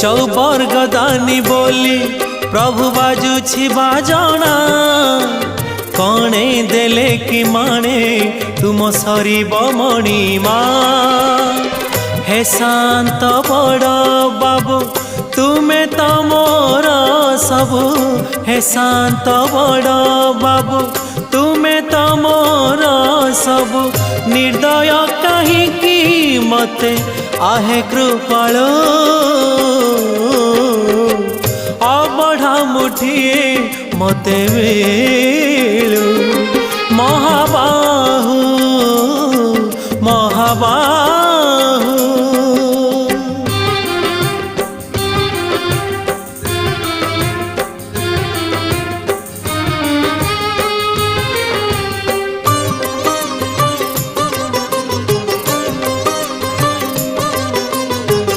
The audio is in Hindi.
चौबर्ग दानी बोली प्रभु बाजुछि बाजना कणे देले कि माने तुम सरीब मणिमा हे शांत बड़ बाबू तुम्हें तो मोर सबु हे शांत बड़ बाबू तुम्हें तो मोर सबु निर्दय कहीं मते आहे कृपालो अबढ़ा मुठिए मते मिलू महाबाहु महाबाहु